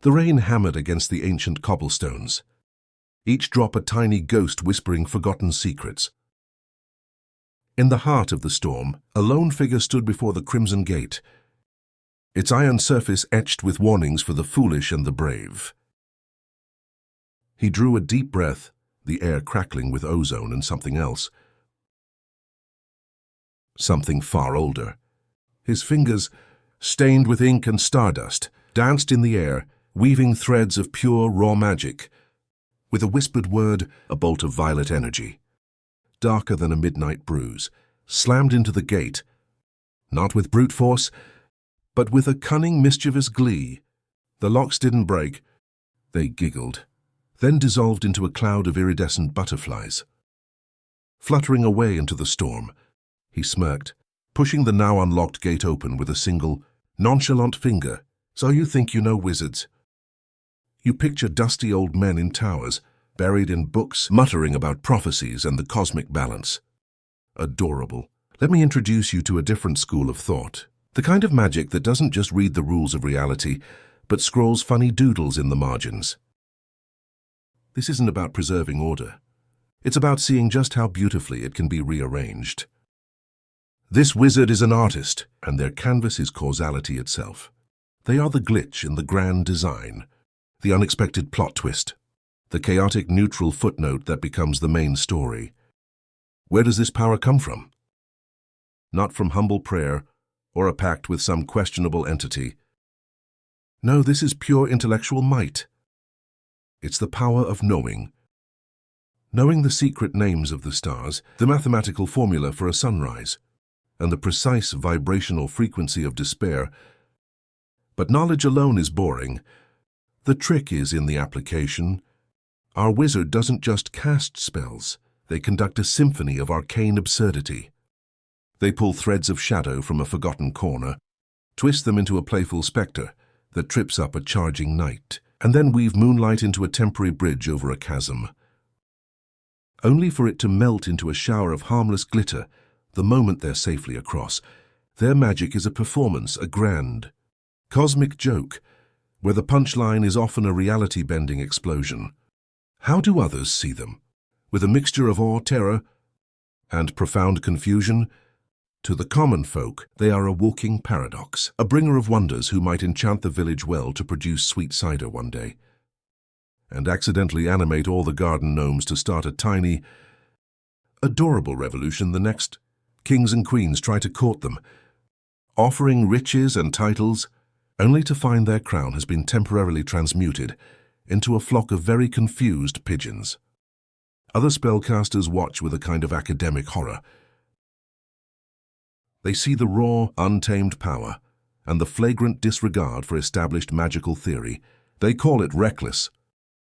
The rain hammered against the ancient cobblestones, each drop a tiny ghost whispering forgotten secrets. In the heart of the storm, a lone figure stood before the crimson gate, its iron surface etched with warnings for the foolish and the brave. He drew a deep breath, the air crackling with ozone and something else. Something far older. His fingers, stained with ink and stardust, danced in the air, weaving threads of pure, raw magic. With a whispered word, a bolt of violet energy, darker than a midnight bruise, slammed into the gate, not with brute force, but with a cunning, mischievous glee. The locks didn't break. They giggled, then dissolved into a cloud of iridescent butterflies. Fluttering away into the storm, he smirked, pushing the now unlocked gate open with a single, nonchalant finger. So you think you know wizards? You picture dusty old men in towers, buried in books, muttering about prophecies and the cosmic balance. Adorable. Let me introduce you to a different school of thought. The kind of magic that doesn't just read the rules of reality, but scrolls funny doodles in the margins. This isn't about preserving order. It's about seeing just how beautifully it can be rearranged. This wizard is an artist, and their canvas is causality itself. They are the glitch in the grand design, the unexpected plot twist, the chaotic neutral footnote that becomes the main story. Where does this power come from? Not from humble prayer or a pact with some questionable entity. No, this is pure intellectual might. It's the power of knowing. Knowing the secret names of the stars, the mathematical formula for a sunrise, and the precise vibrational frequency of despair. But knowledge alone is boring. The trick is in the application. Our wizard doesn't just cast spells. They conduct a symphony of arcane absurdity. They pull threads of shadow from a forgotten corner, twist them into a playful spectre that trips up a charging knight, and then weave moonlight into a temporary bridge over a chasm, only for it to melt into a shower of harmless glitter the moment they're safely across. Their magic is a performance, a grand, cosmic joke, where the punchline is often a reality-bending explosion. How do others see them? With a mixture of awe, terror, and profound confusion? To the common folk, they are a walking paradox, a bringer of wonders who might enchant the village well to produce sweet cider one day, and accidentally animate all the garden gnomes to start a tiny, adorable revolution the next. Kings and queens try to court them, offering riches and titles, only to find their crown has been temporarily transmuted into a flock of very confused pigeons. Other spellcasters watch with a kind of academic horror. They see the raw, untamed power and the flagrant disregard for established magical theory. They call it reckless,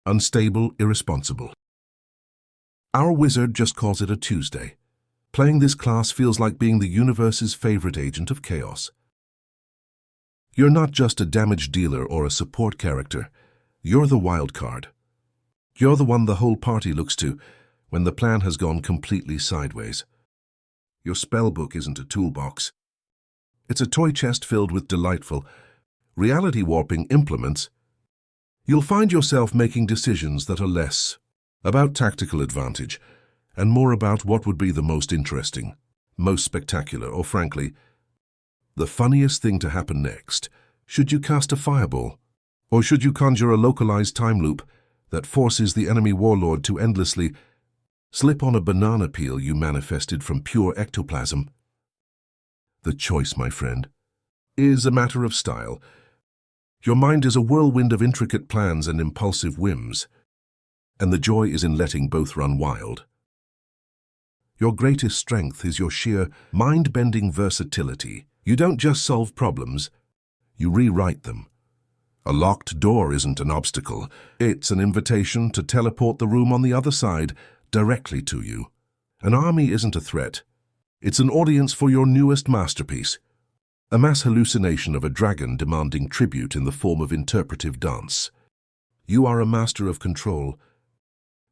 unstable, irresponsible. Our wizard just calls it a Tuesday. Playing this class feels like being the universe's favorite agent of chaos. You're not just a damage dealer or a support character. You're the wild card. You're the one the whole party looks to when the plan has gone completely sideways. Your spellbook isn't a toolbox. It's a toy chest filled with delightful, reality-warping implements. You'll find yourself making decisions that are less about tactical advantage and more about what would be the most interesting, most spectacular, or frankly, the funniest thing to happen next. Should you cast a fireball? Or should you conjure a localized time loop that forces the enemy warlord to endlessly slip on a banana peel you manifested from pure ectoplasm? The choice, my friend, is a matter of style. Your mind is a whirlwind of intricate plans and impulsive whims, and the joy is in letting both run wild. Your greatest strength is your sheer, mind-bending versatility. You don't just solve problems, you rewrite them. A locked door isn't an obstacle. It's an invitation to teleport the room on the other side directly to you. An army isn't a threat. It's an audience for your newest masterpiece. A mass hallucination of a dragon demanding tribute in the form of interpretive dance. You are a master of control,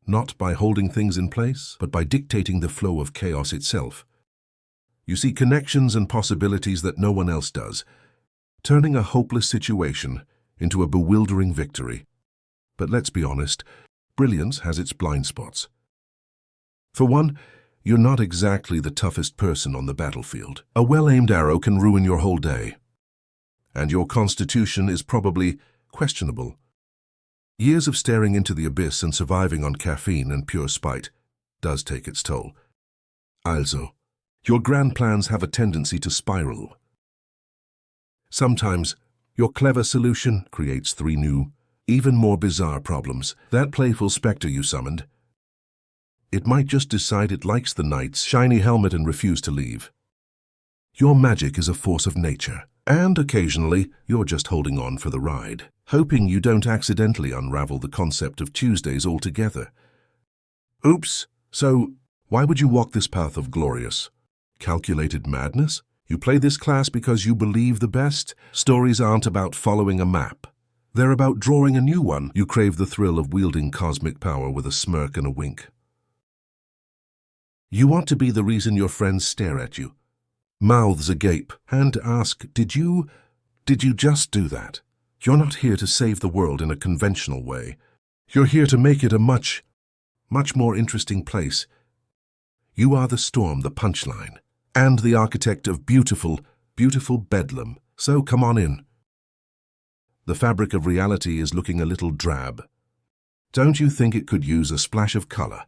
not by holding things in place, but by dictating the flow of chaos itself. You see connections and possibilities that no one else does, turning a hopeless situation into a bewildering victory. But let's be honest, brilliance has its blind spots. For one, you're not exactly the toughest person on the battlefield. A well-aimed arrow can ruin your whole day. And your constitution is probably questionable. Years of staring into the abyss and surviving on caffeine and pure spite does take its toll. Also, your grand plans have a tendency to spiral. Sometimes, your clever solution creates 3 new, even more bizarre problems. That playful spectre you summoned, it might just decide it likes the knight's shiny helmet and refuse to leave. Your magic is a force of nature, and occasionally you're just holding on for the ride, hoping you don't accidentally unravel the concept of Tuesdays altogether. Oops, so why would you walk this path of glorious, calculated madness? You play this class because you believe the best. Stories aren't about following a map. They're about drawing a new one. You crave the thrill of wielding cosmic power with a smirk and a wink. You want to be the reason your friends stare at you, mouths agape, and ask, Did you just do that? You're not here to save the world in a conventional way. You're here to make it a much more interesting place. You are the storm, the punchline, and the architect of beautiful bedlam. So come on in. The fabric of reality is looking a little drab. Don't you think it could use a splash of color?